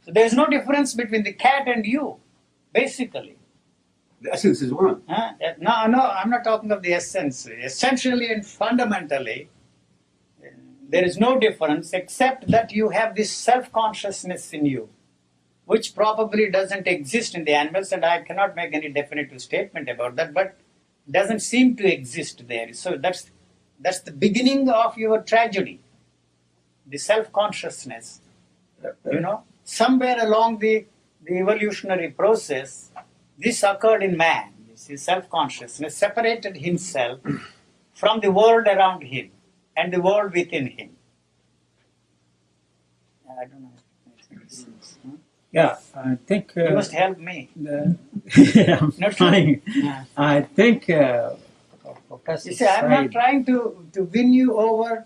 So there is no difference between the cat and you, basically. The essence is one. No, I'm not talking of the essence. Essentially and fundamentally, there is no difference except that you have this self-consciousness in you, which probably doesn't exist in the animals, and I cannot make any definitive statement about that, but doesn't seem to exist there. So that's the beginning of your tragedy, the self-consciousness. Somewhere along the evolutionary process, this occurred in man. This self-consciousness separated himself from the world around him and the world within him. I don't know if it makes any sense. Yeah, I think... you must help me. Yeah, I'm trying. Yeah. I think... you see, I'm not trying to win you over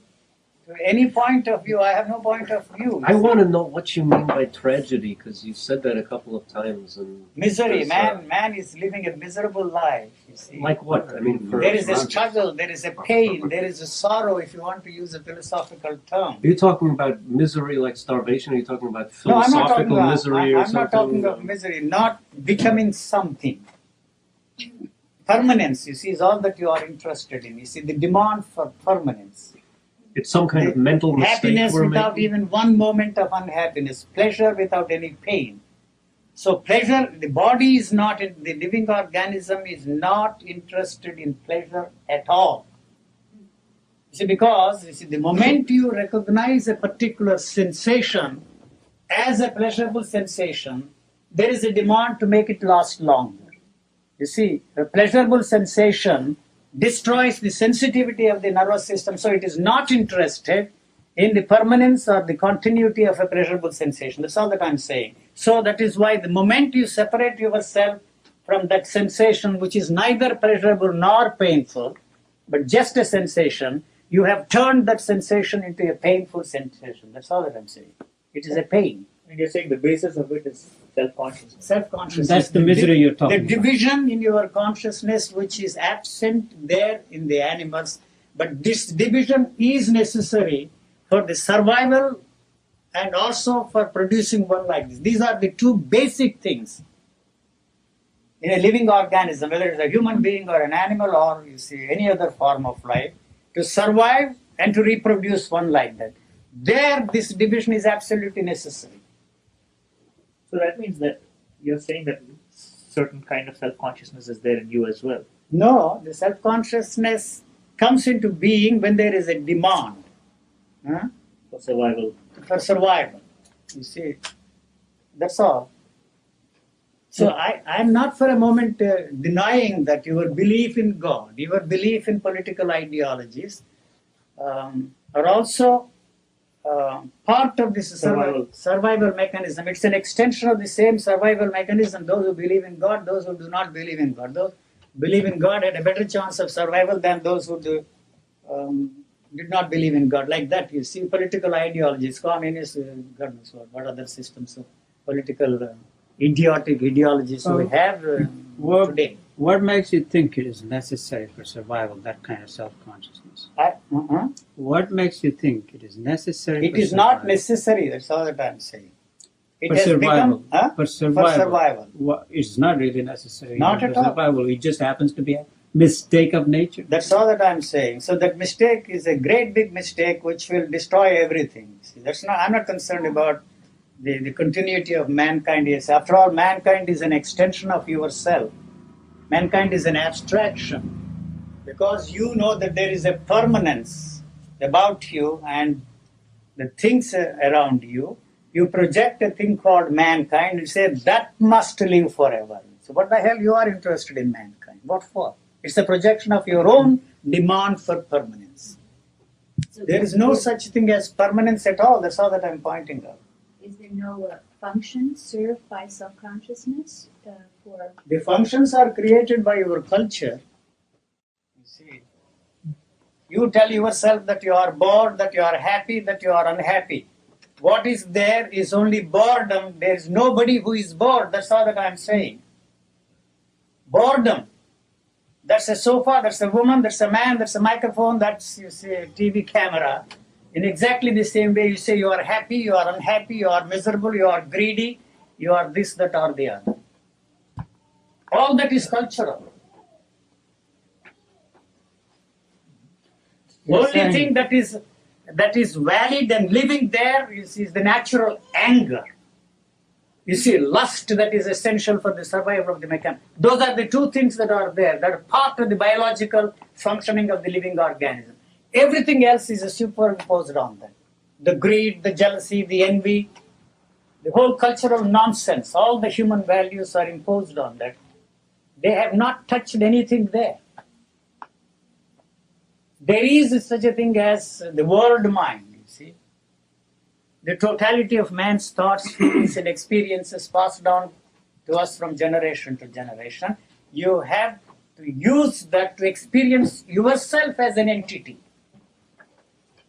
to any point of view. I have no point of view. I want to know what you mean by tragedy, because you said that a couple of times. And misery. Man is living a miserable life, you see. Like what? I mean, there is a struggle, there is a pain, there is a sorrow, if you want to use a philosophical term. Are you talking about misery like starvation? Are you talking about philosophical misery or I'm something? not talking of misery, not becoming something. Permanence, you see, is all that you are interested in. You see, the demand for permanence. It's some kind of mental mistake happiness we're without making? even one moment of unhappiness. Pleasure without any pain. So pleasure, the body is not, the living organism is not interested in pleasure at all. You see, because the moment you recognize a particular sensation as a pleasurable sensation, there is a demand to make it last longer. You see, a pleasurable sensation destroys the sensitivity of the nervous system, so it is not interested in the permanence or the continuity of a pleasurable sensation. That's all that I'm saying. So that is why the moment you separate yourself from that sensation, which is neither pleasurable nor painful, but just a sensation, you have turned that sensation into a painful sensation. That's all that I'm saying. It is a pain. And you're saying the basis of it is self-consciousness. Self-consciousness. That's the misery you're talking about. The division in your consciousness which is absent there in the animals, but this division is necessary for the survival and also for producing one like this. These are the two basic things in a living organism, whether it's a human being or an animal or you see any other form of life, to survive and to reproduce one like that. There, this division is absolutely necessary. So that means that you're saying that certain kind of self-consciousness is there in you as well. No, the self-consciousness comes into being when there is a demand For survival. for survival. You see, that's all. So I'm not for a moment denying that your belief in God, your belief in political ideologies are also part of this survival mechanism. It's an extension of the same survival mechanism. Those who believe in God, those who do not believe in God. Those who believe in God had a better chance of survival than those who did not believe in God. Like that, you see, political ideologies, communist, God knows what other systems of political idiotic ideologies we have today. What makes you think it is necessary for survival, that kind of self-consciousness? What makes you think it is necessary It is not necessary, that's all that I'm saying. It for has survival. become For survival. For survival. It's not really necessary. Not for at all. survival. It just happens to be a mistake of nature. That's all that I'm saying. So that mistake is a great big mistake which will destroy everything. See, I'm not concerned about the continuity of mankind. Yes, after all, mankind is an extension of yourself. Mankind is an abstraction. Because you know that there is a permanence about you and the things around you, you project a thing called mankind and say that must live forever. So what the hell you are interested in mankind? What for? It's a projection of your own demand for permanence. So There is no such thing as permanence at all. That's all that I'm pointing out. Is there no function served by self-consciousness for... The functions are created by your culture. You see, you tell yourself that you are bored, that you are happy, that you are unhappy. What is there is only boredom. There is nobody who is bored. That's all that I'm saying. Boredom. That's a sofa, that's a woman, that's a man, that's a microphone, that's, you see, a TV camera. In exactly the same way, you say you are happy, you are unhappy, you are miserable, you are greedy, you are this, that, or the other. All that is cultural. Only thing that is valid and living there is the natural anger. You see, lust that is essential for the survival of the mechanism. Those are the two things that are there, that are part of the biological functioning of the living organism. Everything else is superimposed on them. The greed, the jealousy, the envy, the whole cultural nonsense, all the human values are imposed on that. They have not touched anything there. There is such a thing as the world mind, you see. The totality of man's thoughts, feelings, and experiences passed down to us from generation to generation. You have to use that to experience yourself as an entity.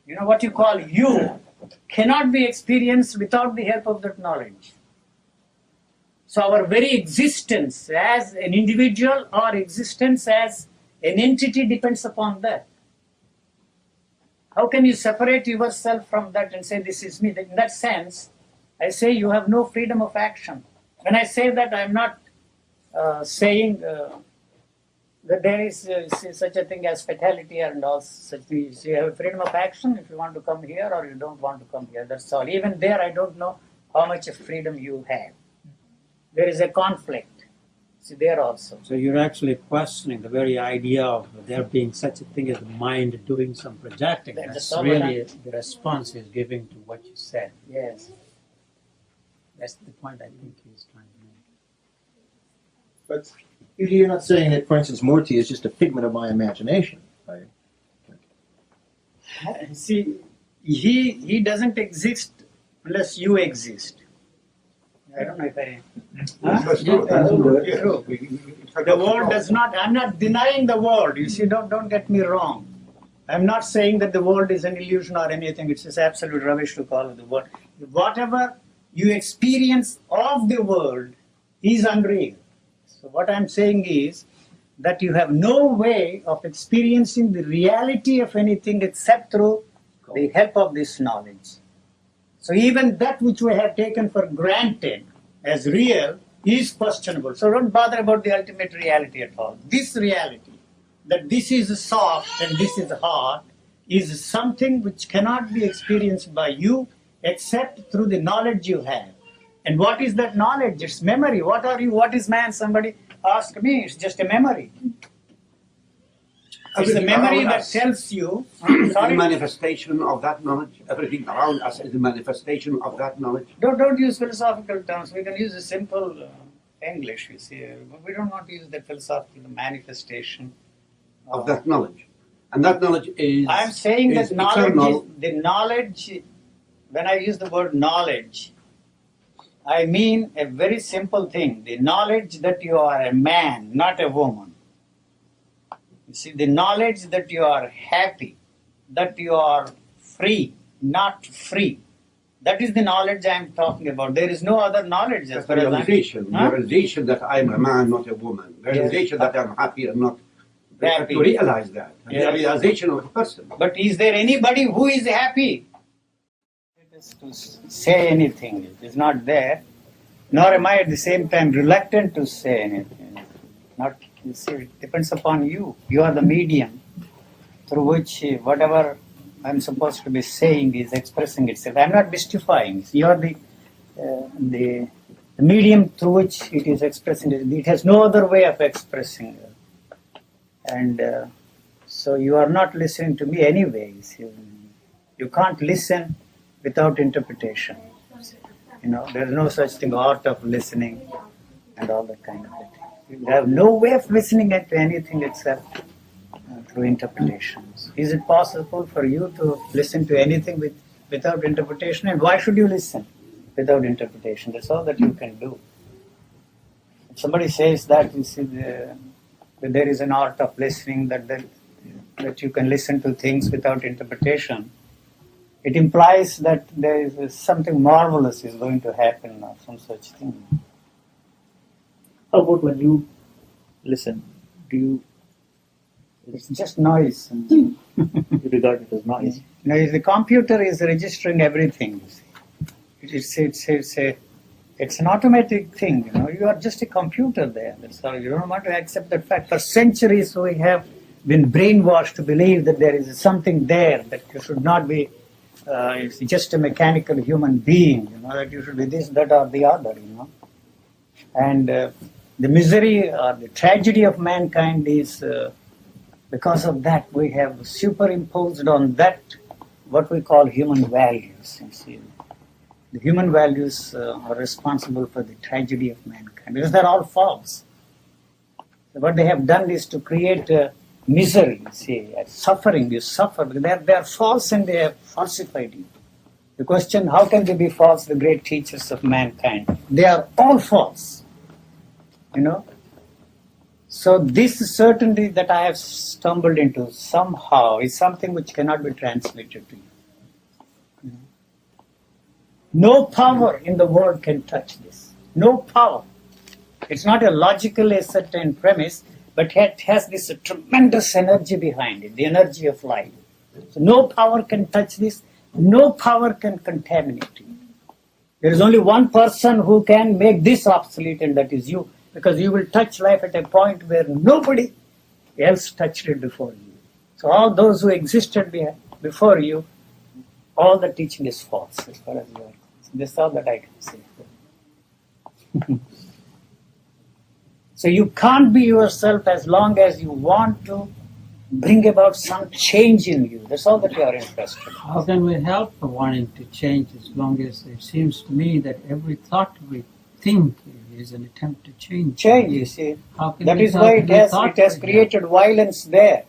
You know, what you call you cannot be experienced without the help of that knowledge. So our very existence as an individual or existence as an entity depends upon that. How can you separate yourself from that and say, this is me? In that sense, I say you have no freedom of action. When I say that, I am not saying that there is such a thing as fatality and all such things. You have freedom of action if you want to come here or you don't want to come here. That's all. Even there, I don't know how much of freedom you have. There is a conflict. See, there also. So you're actually questioning the very idea of there being such a thing as the mind doing some projecting. That's really the response he's giving to what you said. Yes. That's the point I think he's trying to make. But you're not saying that, for instance, Murti is just a figment of my imagination, right? See, he doesn't exist unless you exist. I don't know if I... That's true. That's True. The world does not... I'm not denying the world. You see, don't get me wrong. I'm not saying that the world is an illusion or anything. It's just absolute rubbish to call it the world. Whatever you experience of the world is unreal. So what I'm saying is that you have no way of experiencing the reality of anything except through the help of this knowledge. So even that which we have taken for granted as real is questionable. So don't bother about the ultimate reality at all. This reality, that this is soft and this is hard, is something which cannot be experienced by you except through the knowledge you have. And what is that knowledge? It's memory. What are you? What is man? Somebody asked me. It's just a memory. It's a memory that tells you. The manifestation of that knowledge. Everything around us is the manifestation of that knowledge. Don't use philosophical terms. We can use a simple English. You see, we don't want to use the philosophical manifestation of that knowledge, and that knowledge is. I'm saying that knowledge eternal. is the knowledge. When I use the word knowledge, I mean a very simple thing: the knowledge that you are a man, not a woman. You see, the knowledge that you are happy, that you are free, not free. That is the knowledge I am talking about. There is no other knowledge. That's the realization. The realization that I am a man, not a woman. The realization that I am happy and not happy. To realize that. Yes. The realization of a person. But is there anybody who is happy? To say anything. It is not there. Nor am I at the same time reluctant to say anything. Not, you see, it depends upon you. You are the medium through which whatever I'm supposed to be saying is expressing itself. I'm not mystifying. You are the medium through which it is expressing it. It has no other way of expressing it. And so you are not listening to me anyways. You can't listen without interpretation. You know, there is no such thing, art of listening and all that kind of thing. You have no way of listening to anything except through interpretations. Is it possible for you to listen to anything without interpretation? And why should you listen without interpretation? That's all that you can do. If somebody says that, you see, that there is an art of listening, that you can listen to things without interpretation, it implies that there is something marvelous is going to happen or some such thing. How about when you listen? Do you... It's just noise. You regard it as noise? The computer is registering everything. You see. It's an automatic thing. You are just a computer there. That's all. You don't want to accept that fact. For centuries, we have been brainwashed to believe that there is something there, that you should not be just a mechanical human being. That you should be this, that, or the other. And the misery or the tragedy of mankind is because of that we have superimposed on that what we call human values. You see. The human values are responsible for the tragedy of mankind because they're all false. So what they have done is to create misery, suffering. You suffer because they are false and they have falsified you. The question, how can they be false, the great teachers of mankind? They are all false. So this certainty that I have stumbled into somehow is something which cannot be transmitted to you. No power in the world can touch this. No power. It's not a logical certain premise, but it has this tremendous energy behind it, the energy of life. So no power can touch this. No power can contaminate you. There is only one person who can make this obsolete, and that is you, because you will touch life at a point where nobody else touched it before you. So all those who existed before you, all the teaching is false as far as you are concerned. This is all that I can say. So you can't be yourself as long as you want to bring about some change in you. That's all that you are interested in. How can we help wanting to change as long as it seems to me that every thought we think is an attempt to change? Change, you see. How can That we is help why if it has created violence there.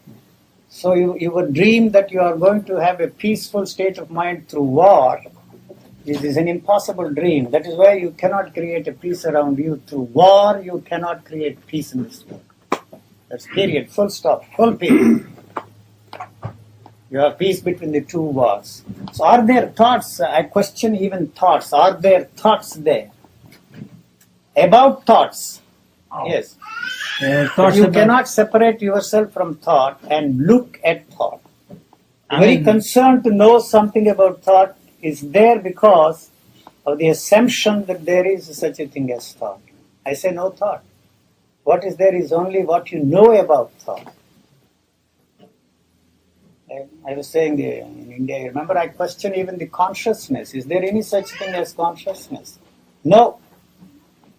So you would dream that you are going to have a peaceful state of mind through war. It is an impossible dream. That is why you cannot create a peace around you through war. You cannot create peace in this world. That's period. Full stop. Full period. You have peace between the two wars. So are there thoughts? I question even thoughts. Are there thoughts there? About thoughts. Yes. But you cannot separate yourself from thought and look at thought. Very concerned to know something about thought is there because of the assumption that there is such a thing as thought. I say no thought. What is there is only what you know about thought. I was saying in India, remember I question even the consciousness. Is there any such thing as consciousness? No.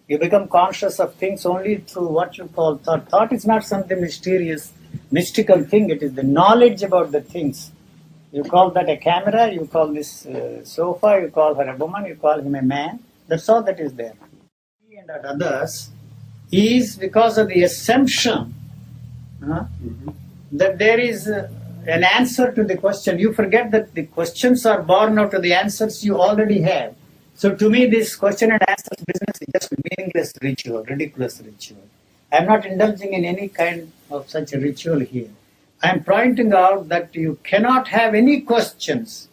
You become conscious of things only through what you call thought. Thought is not something mysterious, mystical thing. It is the knowledge about the things. You call that a camera, you call this sofa, you call her a woman, you call him a man. That's all that is there. He and others is because of the assumption that there is an answer to the question. You forget that the questions are born out of the answers you already have. So to me, this question and answers business is just a meaningless ritual, ridiculous ritual. I am not indulging in any kind of such a ritual here. I am pointing out that you cannot have any questions.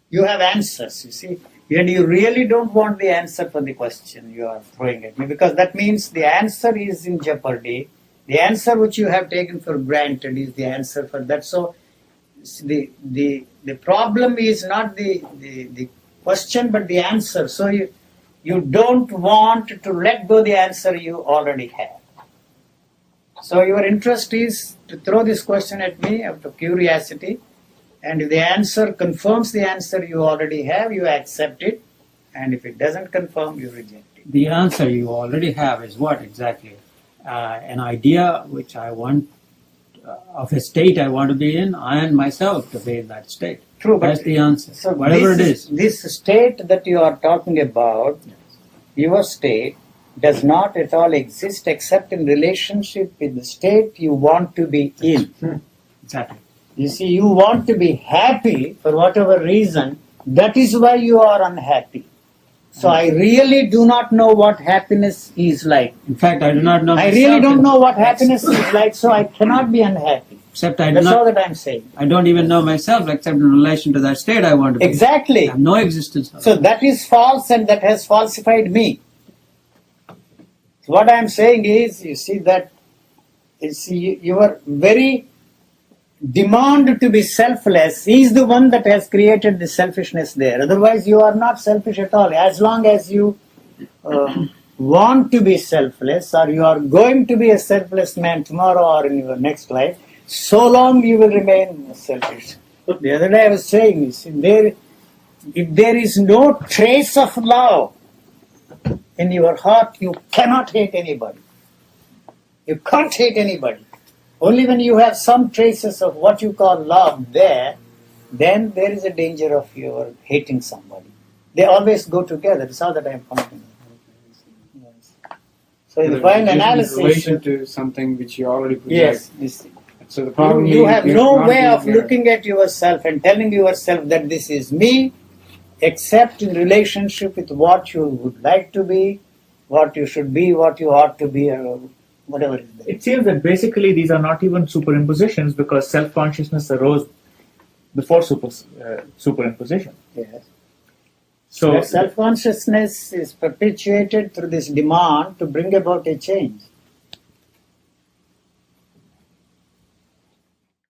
You have answers, you see. And you really don't want the answer for the question you are throwing at me, because that means the answer is in jeopardy. The answer which you have taken for granted is the answer for that. So the problem is not the question, but the answer. So you don't want to let go the answer you already have. So your interest is to throw this question at me out of curiosity, and if the answer confirms the answer you already have, you accept it, and if it doesn't confirm, you reject it. The answer you already have is what exactly? An idea which I want, of a state I want to be in, and myself to be in that state. True, but that's the answer. So whatever it is. This state that you are talking about, your state, does not at all exist except in relationship with the state you want to be in. Exactly. You see, you want to be happy for whatever reason, that is why you are unhappy. So I really do not know what happiness is like. In fact, I do not know. I really don't know what happiness is like, so I cannot be unhappy. Except I do That's not, all that I'm saying. I don't even know myself except in relation to that state I want to be. Exactly. I have no existence of So that is false, and that has falsified me. So what I'm saying is, you see that you are very demand to be selfless, he is the one that has created the selfishness there. Otherwise, you are not selfish at all. As long as you want to be selfless, or you are going to be a selfless man tomorrow or in your next life, so long you will remain selfish. The other day I was saying, if there is no trace of love in your heart, you cannot hate anybody. You can't hate anybody. Only when you have some traces of what you call love there, then there is a danger of your hating somebody. They always go together. That's all that I am pointing out. Yes. So in the final analysis, in relation to something which you already possess. Yes. So the problem You have no way of there. looking at yourself and telling yourself that this is me, except in relationship with what you would like to be, what you should be, what you ought to be, or whatever is there. It seems that basically these are not even superimpositions because self-consciousness arose before superimposition. Yes. So That self-consciousness is perpetuated through this demand to bring about a change.